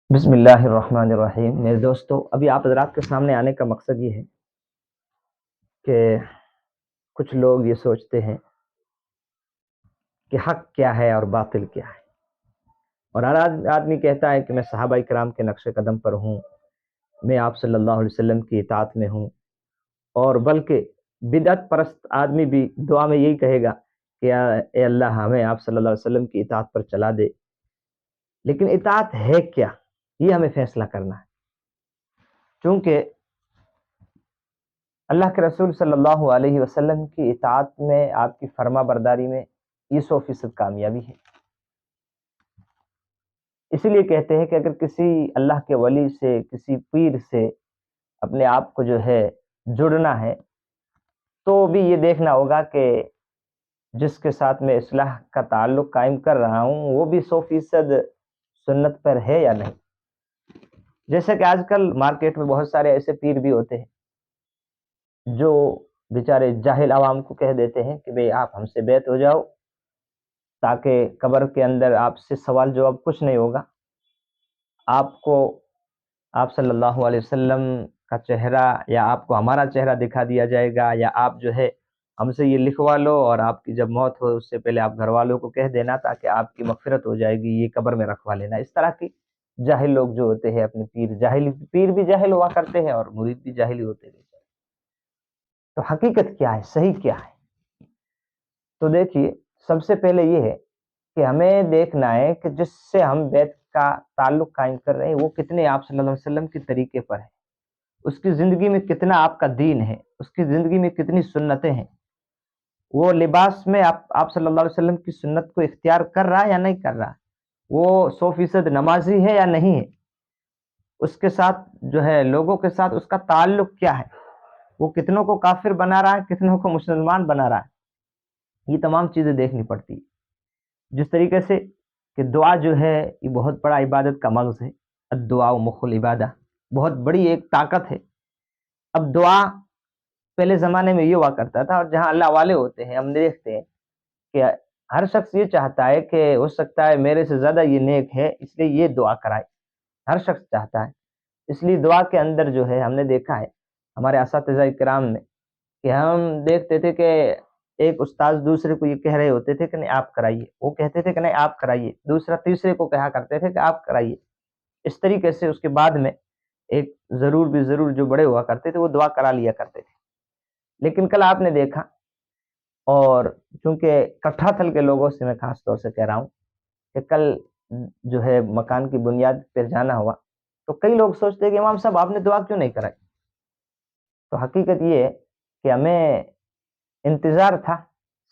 بسم اللہ الرحمن الرحیم۔ میرے دوستو، ابھی آپ حضرات کے سامنے آنے کا مقصد یہ ہے کہ کچھ لوگ یہ سوچتے ہیں کہ حق کیا ہے اور باطل کیا ہے، اور ہر آدمی کہتا ہے کہ میں صحابہ کرام کے نقش قدم پر ہوں، میں آپ صلی اللہ علیہ وسلم کی اطاعت میں ہوں، اور بلکہ بدعت پرست آدمی بھی دعا میں یہی کہے گا کہ اے اللہ ہمیں آپ صلی اللہ علیہ وسلم کی اطاعت پر چلا دے۔ لیکن اطاعت ہے کیا، یہ ہمیں فیصلہ کرنا ہے، چونکہ اللہ کے رسول صلی اللہ علیہ وسلم کی اطاعت میں، آپ کی فرما برداری میں یہ 100% کامیابی ہے۔ اسی لیے کہتے ہیں کہ اگر کسی اللہ کے ولی سے، کسی پیر سے اپنے آپ کو جو ہے جڑنا ہے، تو بھی یہ دیکھنا ہوگا کہ جس کے ساتھ میں اصلاح کا تعلق قائم کر رہا ہوں وہ بھی 100% سنت پر ہے یا نہیں۔ جیسے کہ آج کل مارکیٹ میں بہت سارے ایسے پیر بھی ہوتے ہیں جو بیچارے جاہل عوام کو کہہ دیتے ہیں کہ بھئی آپ ہم سے بیعت ہو جاؤ، تاکہ قبر کے اندر آپ سے سوال جواب کچھ نہیں ہوگا، آپ کو آپ صلی اللہ علیہ وسلم کا چہرہ یا آپ کو ہمارا چہرہ دکھا دیا جائے گا، یا آپ جو ہے ہم سے یہ لکھوا لو اور آپ کی جب موت ہو اس سے پہلے آپ گھر والوں کو کہہ دینا تاکہ آپ کی مغفرت ہو جائے گی، یہ قبر میں رکھوا لینا۔ اس طرح کی جاہل لوگ جو ہوتے ہیں، اپنے پیر بھی جاہل ہوا کرتے ہیں اور مرید بھی جاہل ہی ہوتے ہیں۔ تو حقیقت کیا ہے، صحیح کیا ہے؟ تو دیکھیے، سب سے پہلے یہ ہے کہ ہمیں دیکھنا ہے کہ جس سے ہم بیعت کا تعلق قائم کر رہے ہیں وہ کتنے آپ صلی اللہ علیہ وسلم کے طریقے پر ہے، اس کی زندگی میں کتنا آپ کا دین ہے، اس کی زندگی میں کتنی سنتیں ہیں، وہ لباس میں آپ صلی اللہ علیہ وسلم کی سنت کو اختیار کر رہا ہے یا نہیں کر رہا ہے، وہ 100% نمازی ہے یا نہیں ہے، اس کے ساتھ جو ہے لوگوں کے ساتھ اس کا تعلق کیا ہے، وہ کتنوں کو کافر بنا رہا ہے، کتنوں کو مسلمان بنا رہا ہے، یہ تمام چیزیں دیکھنی پڑتی ہے۔ جس طریقے سے کہ دعا جو ہے یہ بہت بڑا عبادت کا مغز ہے، الدعاء مخ العبادہ، بہت بڑی ایک طاقت ہے۔ اب دعا پہلے زمانے میں یہ ہوا کرتا تھا، اور جہاں اللہ والے ہوتے ہیں ہم دیکھتے ہیں کہ ہر شخص یہ چاہتا ہے کہ ہو سکتا ہے میرے سے زیادہ یہ نیک ہے اس لیے یہ دعا کرائے، ہر شخص چاہتا ہے۔ اس لیے دعا کے اندر جو ہے ہم نے دیکھا ہے ہمارے اساتذہ کرام نے کہ ہم دیکھتے تھے کہ ایک استاذ دوسرے کو یہ کہہ رہے ہوتے تھے کہ نہیں آپ کرائیے، وہ کہتے تھے کہ نہیں آپ کرائیے، دوسرا تیسرے کو کہا کرتے تھے کہ آپ کرائیے۔ اس طریقے سے اس کے بعد میں ایک ضرور بھی ضرور جو بڑے ہوا کرتے تھے وہ دعا کرا لیا کرتے تھے۔ لیکن کل آپ نے دیکھا، اور چونکہ کٹھا تھل کے لوگوں سے میں خاص طور سے کہہ رہا ہوں کہ کل جو ہے مکان کی بنیاد پہ جانا ہوا تو کئی لوگ سوچتے ہیں کہ امام صاحب آپ نے دعا کیوں نہیں کرائی؟ تو حقیقت یہ ہے کہ ہمیں انتظار تھا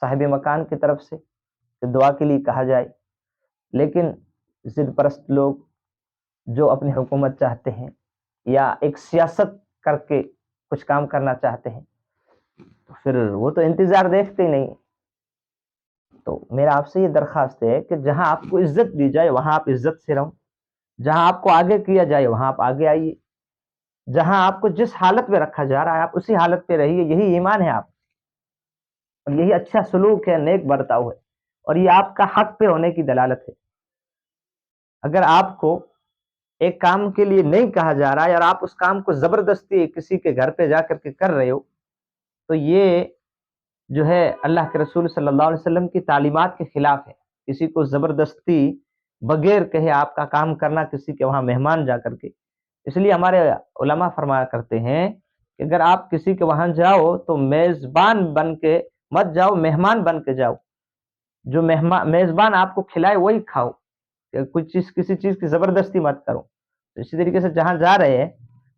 صاحب مکان کی طرف سے کہ دعا کے لیے کہا جائے، لیکن ضد پرست لوگ جو اپنی حکومت چاہتے ہیں یا ایک سیاست کر کے کچھ کام کرنا چاہتے ہیں، تو پھر وہ تو انتظار دیکھتے ہی نہیں۔ تو میرا آپ سے یہ درخواست ہے کہ جہاں آپ کو عزت دی جائے وہاں آپ عزت سے رہو، جہاں آپ کو آگے کیا جائے وہاں آپ آگے آئیے، جہاں آپ کو جس حالت میں رکھا جا رہا ہے آپ اسی حالت پہ رہیے، یہی ایمان ہے آپ، اور یہی اچھا سلوک ہے، نیک برتاؤ ہے، اور یہ آپ کا حق پہ ہونے کی دلالت ہے۔ اگر آپ کو ایک کام کے لیے نہیں کہا جا رہا ہے اور آپ اس کام کو زبردستی کسی کے گھر پہ جا کر کے کر رہے ہو، تو یہ جو ہے اللہ کے رسول صلی اللہ علیہ وسلم کی تعلیمات کے خلاف ہے۔ کسی کو زبردستی بغیر کہے آپ کا کام کرنا، کسی کے وہاں مہمان جا کر کے، اس لیے ہمارے علماء فرمایا کرتے ہیں کہ اگر آپ کسی کے وہاں جاؤ تو میزبان بن کے مت جاؤ، مہمان بن کے جاؤ، جو میزبان آپ کو کھلائے وہی کھاؤ، کچھ چیز کسی چیز کی زبردستی مت کرو۔ تو اسی طریقے سے جہاں جا رہے ہیں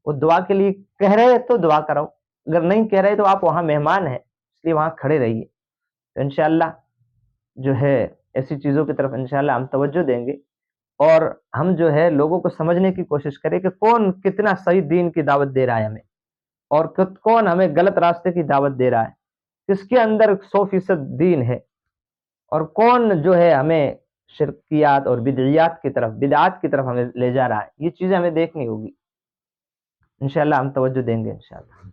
وہ دعا کے لیے کہہ رہے ہیں تو دعا کراؤ، اگر نہیں کہہ رہے تو آپ وہاں مہمان ہیں اس لیے وہاں کھڑے رہیے۔ تو انشاءاللہ جو ہے ایسی چیزوں کی طرف انشاءاللہ ہم توجہ دیں گے، اور ہم جو ہے لوگوں کو سمجھنے کی کوشش کریں کہ کون کتنا صحیح دین کی دعوت دے رہا ہے ہمیں، اور کون ہمیں غلط راستے کی دعوت دے رہا ہے، کس کے اندر 100% دین ہے، اور کون جو ہے ہمیں شرکیات اور بدعات کی طرف ہمیں لے جا رہا ہے۔ یہ چیزیں ہمیں دیکھنی ہوگی، انشاءاللہ ہم توجہ دیں گے انشاءاللہ۔